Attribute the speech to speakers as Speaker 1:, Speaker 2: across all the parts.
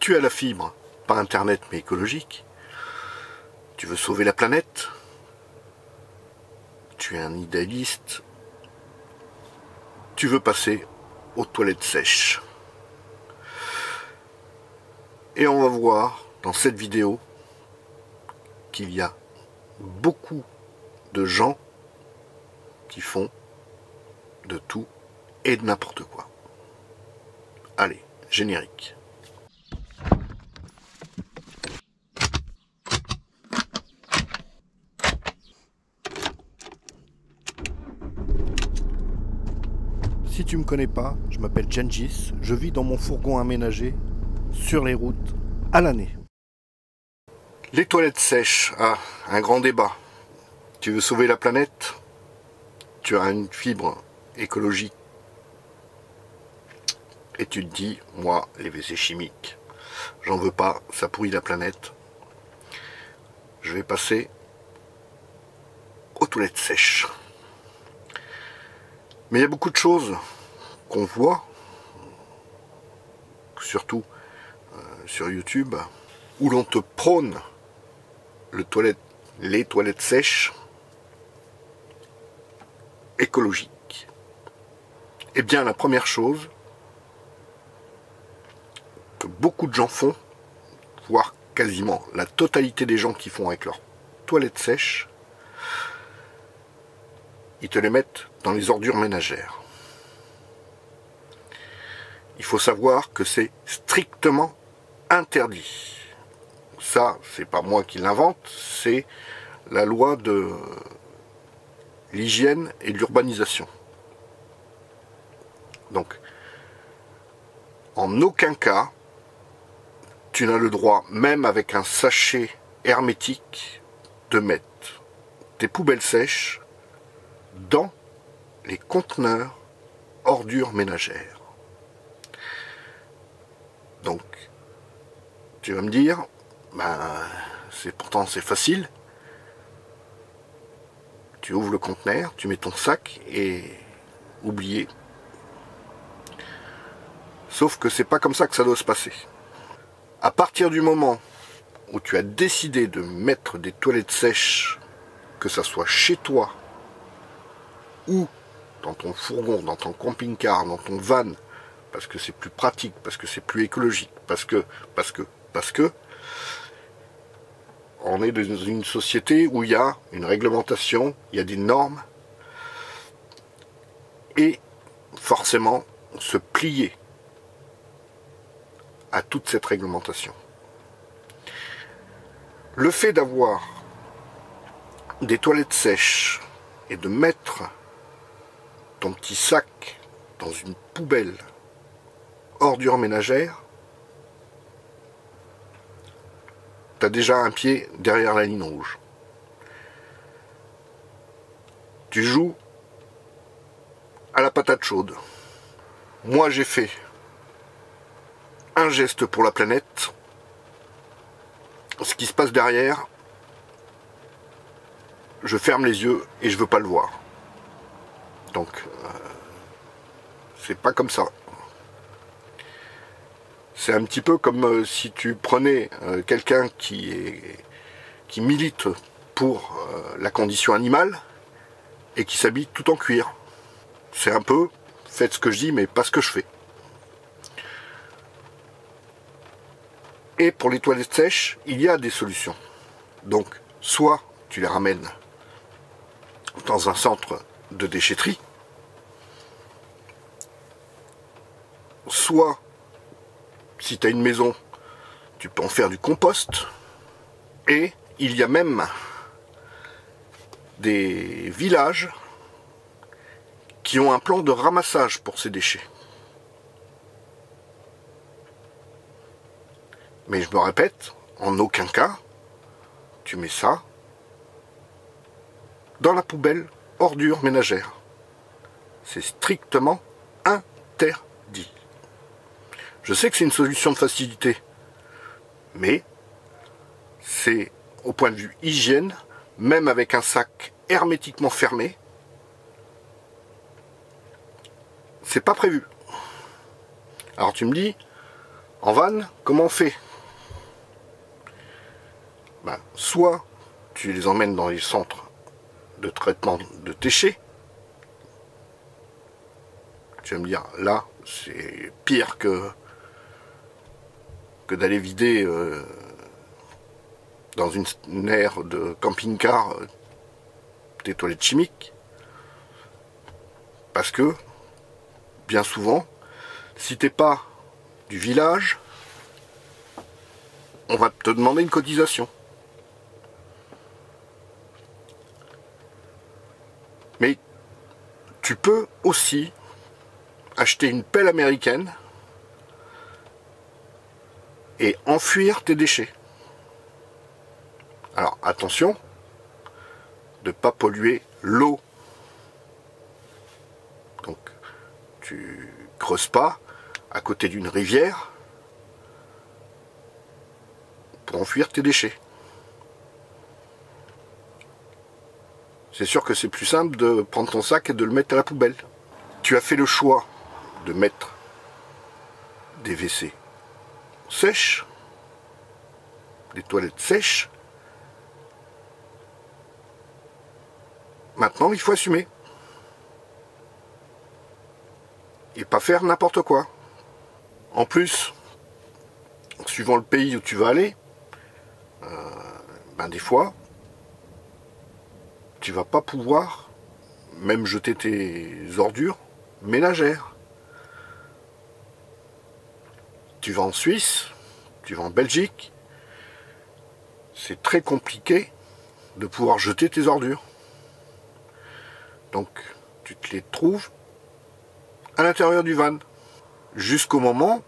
Speaker 1: Tu as la fibre, pas internet mais écologique. Tu veux sauver la planète. Tu es un idéaliste. Tu veux passer aux toilettes sèches. Et on va voir dans cette vidéo qu'il y a beaucoup de gens qui font de tout et de n'importe quoi. Allez, générique. Si tu me connais pas, je m'appelle Gengis, je vis dans mon fourgon aménagé sur les routes à l'année. Les toilettes sèches, un grand débat. Tu veux sauver la planète? Tu as une fibre écologique. Et tu te dis, moi, les WC chimiques, j'en veux pas, ça pourrit la planète. Je vais passer aux toilettes sèches. Mais il y a beaucoup de choses qu'on voit, surtout sur YouTube, où l'on te prône les toilettes sèches écologiques. Eh bien, la première chose que beaucoup de gens font, voire quasiment la totalité des gens qui font avec leurs toilettes sèches, ils te les mettent dans les ordures ménagères. Il faut savoir que c'est strictement interdit. Ça, c'est pas moi qui l'invente, c'est la loi de l'hygiène et de l'urbanisation. Donc, en aucun cas, tu n'as le droit, même avec un sachet hermétique, de mettre tes poubelles sèches dans les conteneurs ordures ménagères. Donc, tu vas me dire, pourtant c'est facile. Tu ouvres le conteneur, tu mets ton sac et oubliez. Sauf que c'est pas comme ça que ça doit se passer. À partir du moment où tu as décidé de mettre des toilettes sèches, que ça soit chez toi ou dans ton fourgon, dans ton camping-car, dans ton van, parce que c'est plus pratique, parce que c'est plus écologique, parce que, on est dans une société où il y a une réglementation, il y a des normes, et forcément se plier à toute cette réglementation. Le fait d'avoir des toilettes sèches et de mettre ton petit sac dans une poubelle ordures ménagères, tu as déjà un pied derrière la ligne rouge. Tu joues à la patate chaude. Moi j'ai fait un geste pour la planète. Ce qui se passe derrière, je ferme les yeux et je veux pas le voir. Donc, c'est pas comme ça. C'est un petit peu comme si tu prenais quelqu'un qui milite pour la condition animale et qui s'habille tout en cuir. C'est un peu, faites ce que je dis, mais pas ce que je fais. Et pour les toilettes sèches, il y a des solutions. Donc, soit tu les ramènes dans un centre de déchetterie, soit, si tu as une maison, tu peux en faire du compost, et il y a même des villages qui ont un plan de ramassage pour ces déchets. Mais je me répète, en aucun cas, tu mets ça dans la poubelle ordures ménagères. C'est strictement interdit. Je sais que c'est une solution de facilité, mais c'est au point de vue hygiène, même avec un sac hermétiquement fermé, c'est pas prévu. Alors tu me dis, En van, comment on fait? Ben, soit tu les emmènes dans les centres de traitement de déchets. Tu vas me dire, là, c'est pire que d'aller vider dans une aire de camping-car des toilettes chimiques. Parce que, bien souvent, si t'es pas du village, on va te demander une cotisation. Mais tu peux aussi acheter une pelle américaine et enfuir tes déchets. Alors attention de ne pas polluer l'eau. Donc tu creuses pas à côté d'une rivière pour enfuir tes déchets. C'est sûr que c'est plus simple de prendre ton sac et de le mettre à la poubelle. Tu as fait le choix de mettre des WC sèches, des toilettes sèches. Maintenant, il faut assumer. Et pas faire n'importe quoi. En plus, suivant le pays où tu vas aller, des fois, tu vas pas pouvoir même jeter tes ordures ménagères. Tu vas en Suisse, tu vas en Belgique, c'est très compliqué de pouvoir jeter tes ordures. Donc, tu te les trouves à l'intérieur du van, jusqu'au moment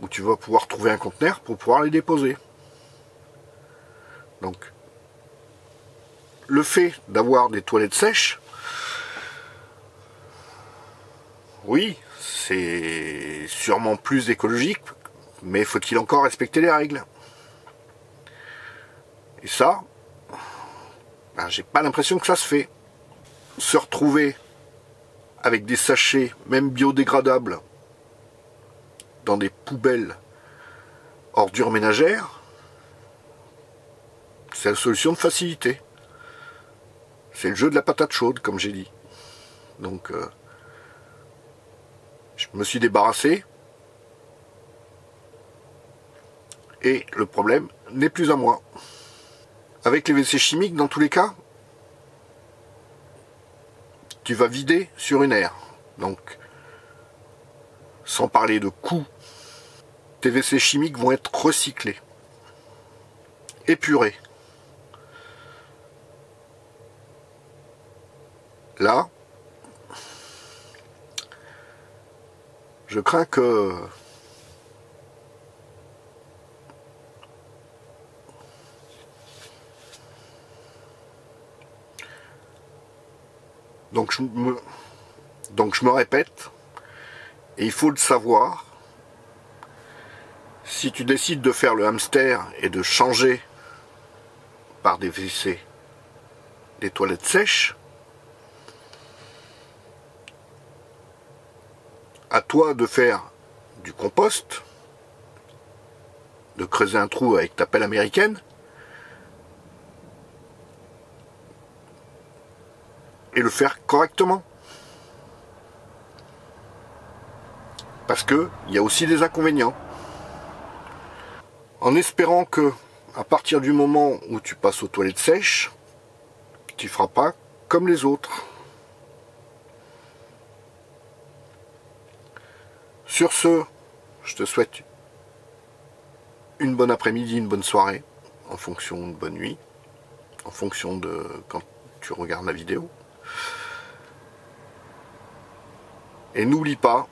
Speaker 1: où tu vas pouvoir trouver un conteneur pour pouvoir les déposer. Donc, le fait d'avoir des toilettes sèches, oui, c'est sûrement plus écologique, mais faut-il encore respecter les règles? Et ça, j'ai pas l'impression que ça se fait. Se retrouver avec des sachets, même biodégradables, dans des poubelles ordures ménagères, c'est la solution de facilité. C'est le jeu de la patate chaude, comme j'ai dit. Donc, je me suis débarrassé. Et le problème n'est plus à moi. Avec les WC chimiques, dans tous les cas, tu vas vider sur une aire. Donc, sans parler de coûts, tes WC chimiques vont être recyclés, épurés. Là, je crains que donc je me répète, et il faut le savoir, si tu décides de faire le hamster et de changer par des WC des toilettes sèches, à toi de faire du compost, de creuser un trou avec ta pelle américaine, et le faire correctement. Parce que il y a aussi des inconvénients. En espérant que, à partir du moment où tu passes aux toilettes sèches, tu ne feras pas comme les autres. Sur ce, je te souhaite une bonne après-midi, une bonne soirée, en fonction de bonne nuit, en fonction de quand tu regardes la vidéo. Et n'oublie pas,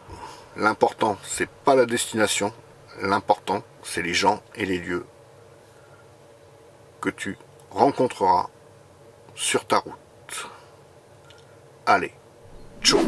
Speaker 1: l'important, c'est pas la destination, l'important, c'est les gens et les lieux que tu rencontreras sur ta route. Allez, ciao!